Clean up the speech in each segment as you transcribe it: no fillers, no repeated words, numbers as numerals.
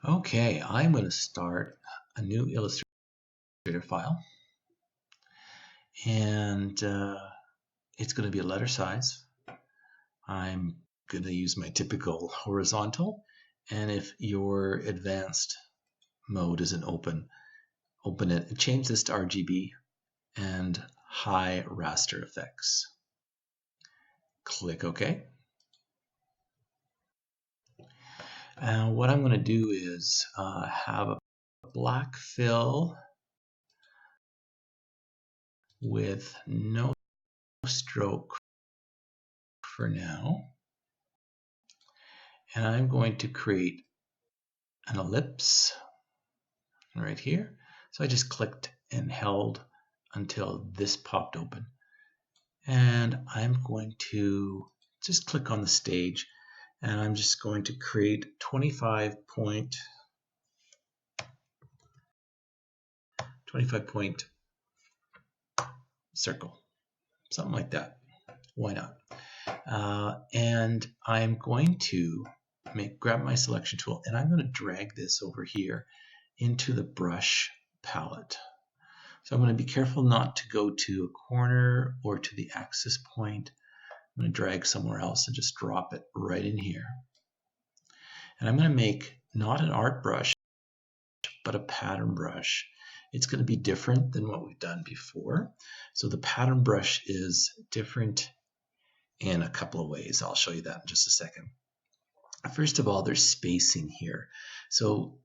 Okay, I'm going to start a new Illustrator file, and it's going to be a letter size. I'm going to use my typical horizontal, and if your advanced mode isn't open it. Change this to RGB and high raster effects. Click OK. What I'm going to do is have a black fill with no stroke for now. And I'm going to create an ellipse right here. So I just clicked and held until this popped open. And I'm going to just click on the stage, and I'm just going to create 25 point circle, something like that. Why not? And I'm going to grab my selection tool, and I'm going to drag this over here into the brush palette. So I'm going to be careful not to go to a corner or to the axis point. I'm going to drag somewhere else and just drop it right in here. And I'm going to make not an art brush, but a pattern brush. It's going to be different than what we've done before. So the pattern brush is different in a couple of ways. I'll show you that in just a second. First of all, there's spacing here. So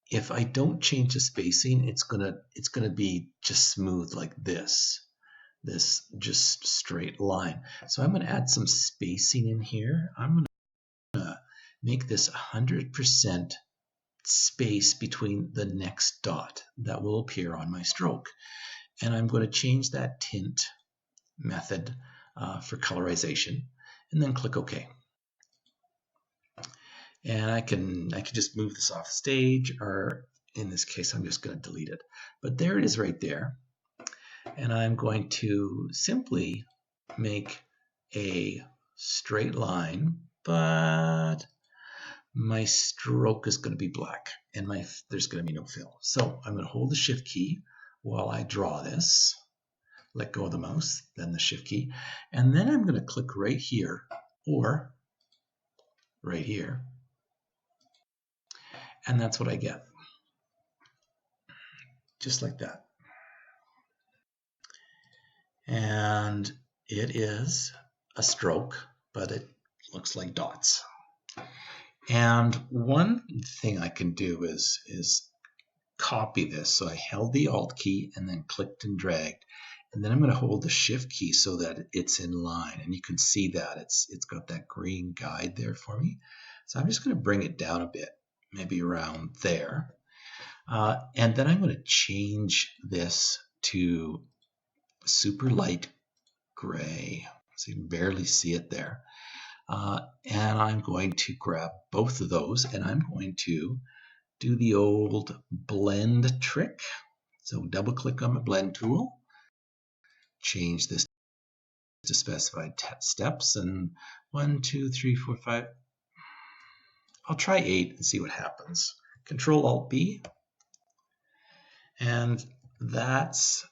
if I don't change the spacing, it's gonna be just smooth like this just straight line. So I'm gonna add some spacing in here. I'm gonna make this 100% space between the next dot that will appear on my stroke. And I'm going to change that tint method for colorization, and then click OK. And I can just move this off stage, or in this case, I'm just going to delete it. But there it is right there. And I'm going to simply make a straight line, but my stroke is going to be black, and there's going to be no fill. So I'm going to hold the Shift key while I draw this. Let go of the mouse, then the Shift key, and then I'm going to click right here or right here, and that's what I get. Just like that. And it is a stroke, but it looks like dots. And one thing I can do is copy this. So I held the Alt key and then clicked and dragged. And then I'm going to hold the Shift key so that it's in line. And you can see that it's got that green guide there for me. So I'm just going to bring it down a bit, maybe around there. And then I'm going to change this to super light gray. So you can barely see it there. And I'm going to grab both of those, and I'm going to do the old blend trick. So double click on the blend tool, change this to specified steps, and 1, 2, 3, 4, 5. I'll try 8 and see what happens. Control Alt B, and that's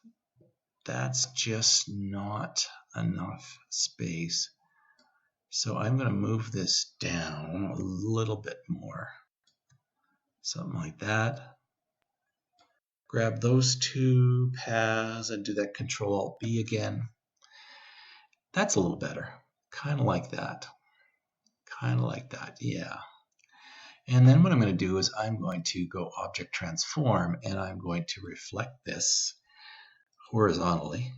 just not enough space. So I'm going to move this down a little bit more. Something like that. Grab those two paths and do that Control Alt B again. That's a little better. Kind of like that. Kind of like that, yeah. And then what I'm going to do is I'm going to go Object Transform, and I'm going to reflect this horizontally,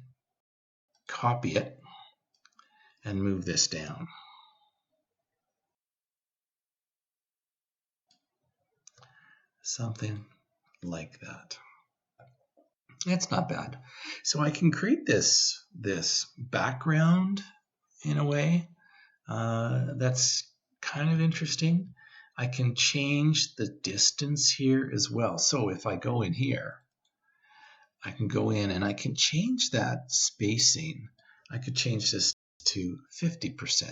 copy it, and move this down. Something like that. It's not bad. So I can create this background in a way that's kind of interesting. I can change the distance here as well. So if I go in here, I can go in and I can change that spacing. I could change this to 50%.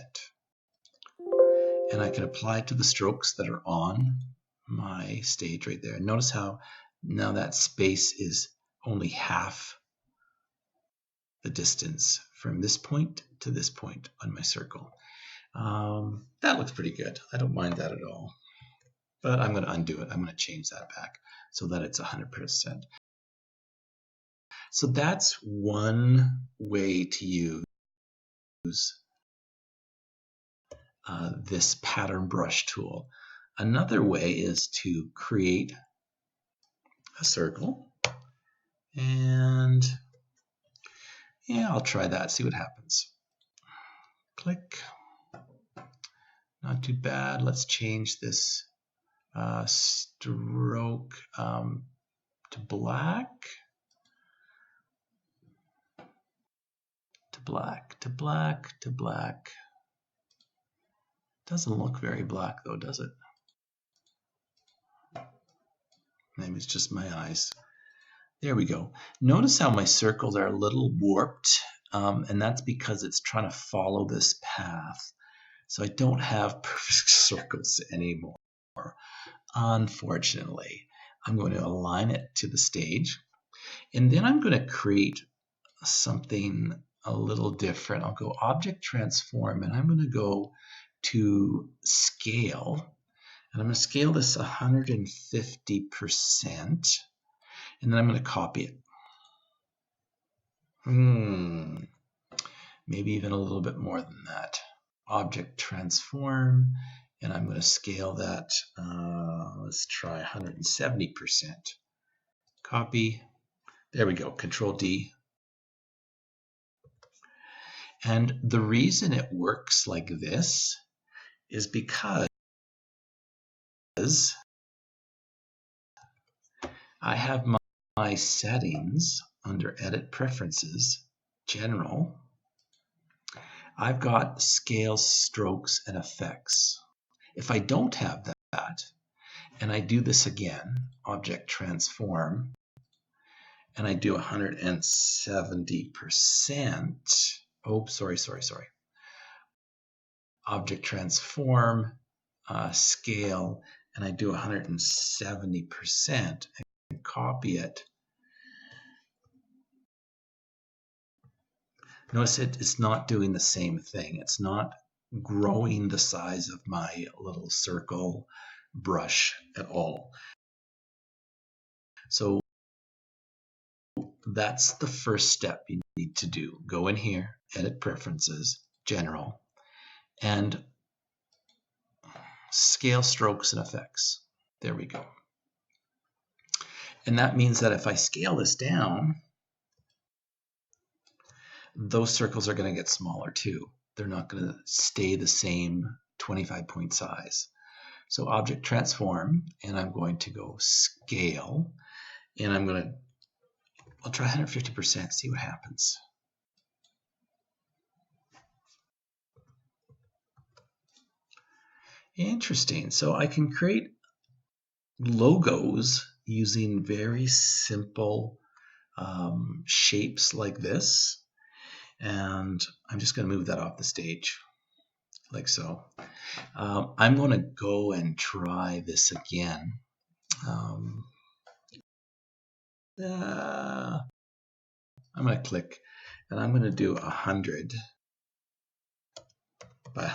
And I can apply it to the strokes that are on my stage right there. Notice how now that space is only half the distance from this point to this point on my circle. That looks pretty good. I don't mind that at all. But I'm going to undo it. I'm going to change that back so that it's 100%. So that's one way to use this pattern brush tool. Another way is to create a circle, and yeah, I'll try that, see what happens. Click. Not too bad. Let's change this stroke to black. To black, to black, to black. Doesn't look very black though, does it? Maybe it's just my eyes. There we go. Notice how my circles are a little warped, and that's because it's trying to follow this path. So I don't have perfect circles anymore, unfortunately. I'm going to align it to the stage, and then I'm going to create something a little different. I'll go Object Transform, and I'm going to go to Scale, and I'm going to scale this 150%. And then I'm going to copy it. Maybe even a little bit more than that. Object Transform, and I'm going to scale that, let's try 170%. Copy. There we go, Control D. And the reason it works like this is because I have my settings under Edit Preferences, General. I've got Scale, Strokes, and Effects. If I don't have that, and I do this again, Object Transform, and I do 170%, oh, sorry. Object Transform, Scale, and I do 170% and copy it. Notice it's not doing the same thing. It's not growing the size of my little circle brush at all. So that's the first step you need to do. Go in here, Edit Preferences, General, and Scale, Strokes, and Effects. There we go. And that means that if I scale this down, those circles are going to get smaller too. They're not going to stay the same 25-point size. So Object Transform, and I'm going to go Scale, and I'll try 150%, see what happens. Interesting. So I can create logos using very simple shapes like this. And I'm just going to move that off the stage like so. I'm going to go and try this again. I'm going to click, and I'm going to do 100 by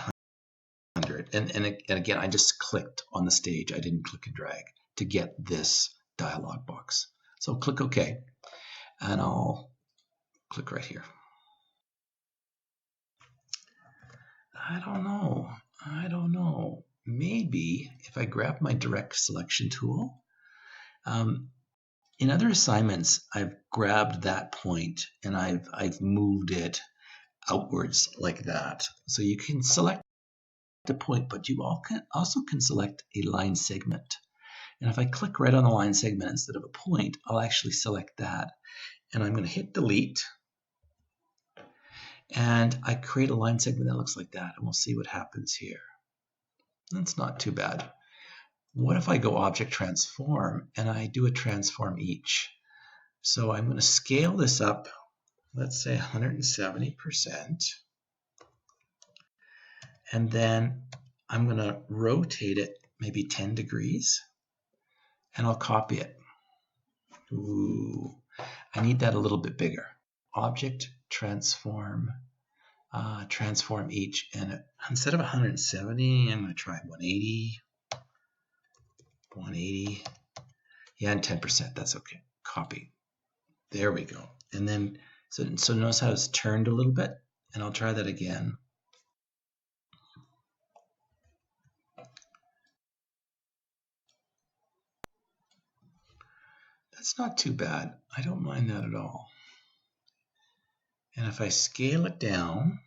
100. And again, I just clicked on the stage. I didn't click and drag to get this dialog box. So click OK, and I'll click right here. I don't know. Maybe if I grab my direct selection tool, in other assignments, I've grabbed that point and I've moved it outwards like that. So you can select the point, but you also can select a line segment. And if I click right on the line segment instead of a point, I'll actually select that. And I'm going to hit delete. And I create a line segment that looks like that, and we'll see what happens here. That's not too bad. What if I go Object Transform and I do a transform each? So I'm going to scale this up, let's say 170%. And then I'm going to rotate it maybe 10 degrees. and I'll copy it. Ooh, I need that a little bit bigger. Object, transform, transform each, and instead of 170, I'm going to try 180, 180, yeah, and 10%, that's okay. Copy. There we go. And then, so notice how it's turned a little bit, and I'll try that again. That's not too bad. I don't mind that at all. And if I scale it down,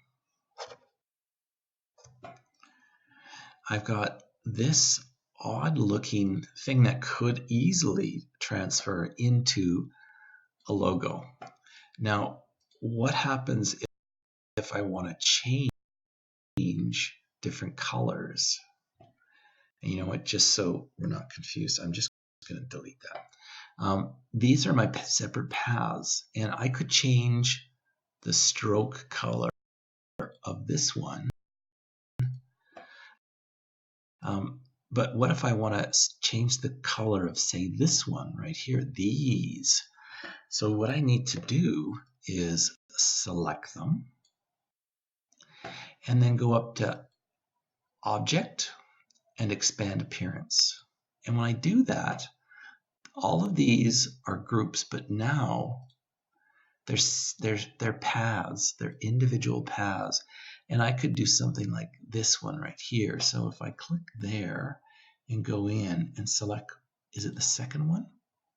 I've got this odd looking thing that could easily transfer into a logo. Now, what happens if I want to change different colors? And you know what, just so we're not confused, I'm just going to delete that. These are my separate paths, and I could change the stroke color of this one. But what if I want to change the color of, say, this one right here, these? So what I need to do is select them and then go up to Object and Expand Appearance. And when I do that, all of these are groups, but now they're paths, they're individual paths. And I could do something like this one right here. So if I click there and go in and select, is it the second one?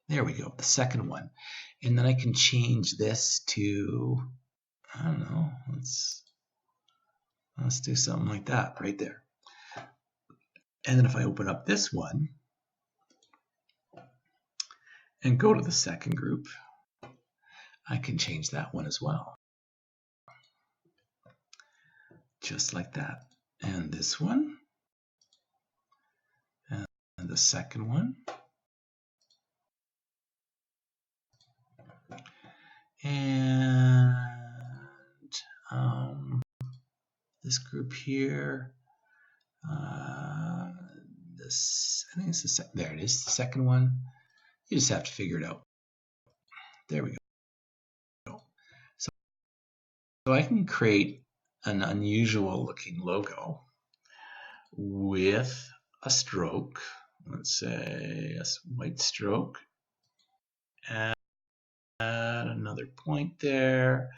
There we go, the second one. And then I can change this to, I don't know, let's do something like that right there. And then if I open up this one and go to the second group, I can change that one as well. Just like that. And this one, and the second one, and this group here, this, I think it's the there it is, the second one. You just have to figure it out. There we go. So I can create an unusual looking logo with a stroke. Let's say a white stroke. Add another point there.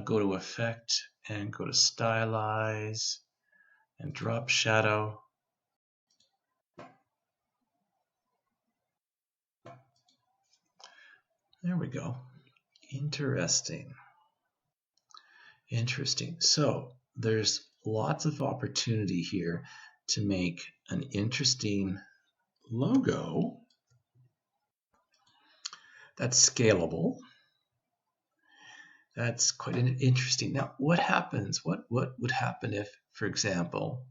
Go to Effect and go to Stylize and drop shadow. There we go. Interesting. Interesting. So there's lots of opportunity here to make an interesting logo that's scalable. That's quite interesting. Now, what happens? What would happen if, for example,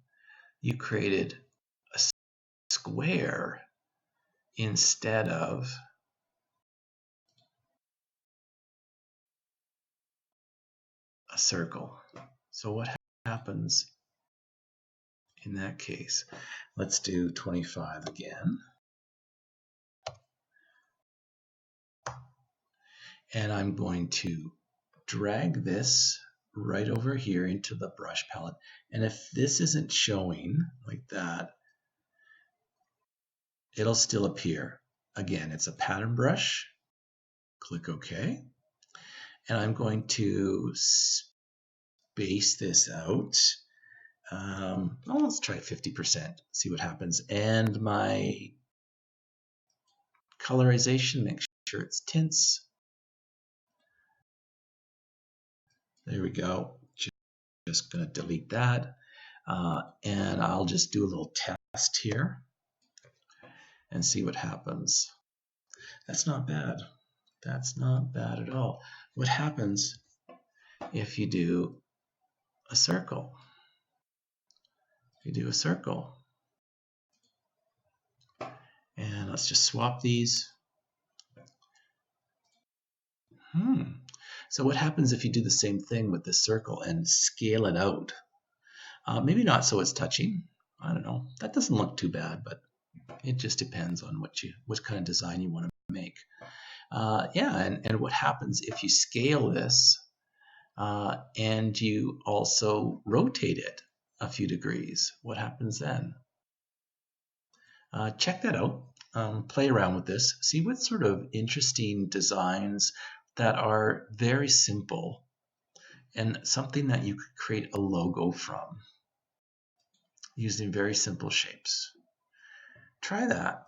you created a square instead of a circle? So what happens in that case? Let's do 25 again. And I'm going to drag this right over here into the brush palette. And if this isn't showing like that, it'll still appear. Again, it's a pattern brush. Click OK. And I'm going to space this out. Well, let's try 50%, see what happens. And my colorization, make sure it's tints. There we go. Just going to delete that. And I'll just do a little test here and see what happens. That's not bad. That's not bad at all. What happens if you do a circle? You do a circle. And let's just swap these. So what happens if you do the same thing with this circle and scale it out? Maybe not so it's touching. I don't know. That doesn't look too bad, but It just depends on what kind of design you want to make. Yeah, and what happens if you scale this and you also rotate it a few degrees? What happens then? Check that out. Play around with this. See what sort of interesting designs that are very simple and something that you could create a logo from using very simple shapes. Try that.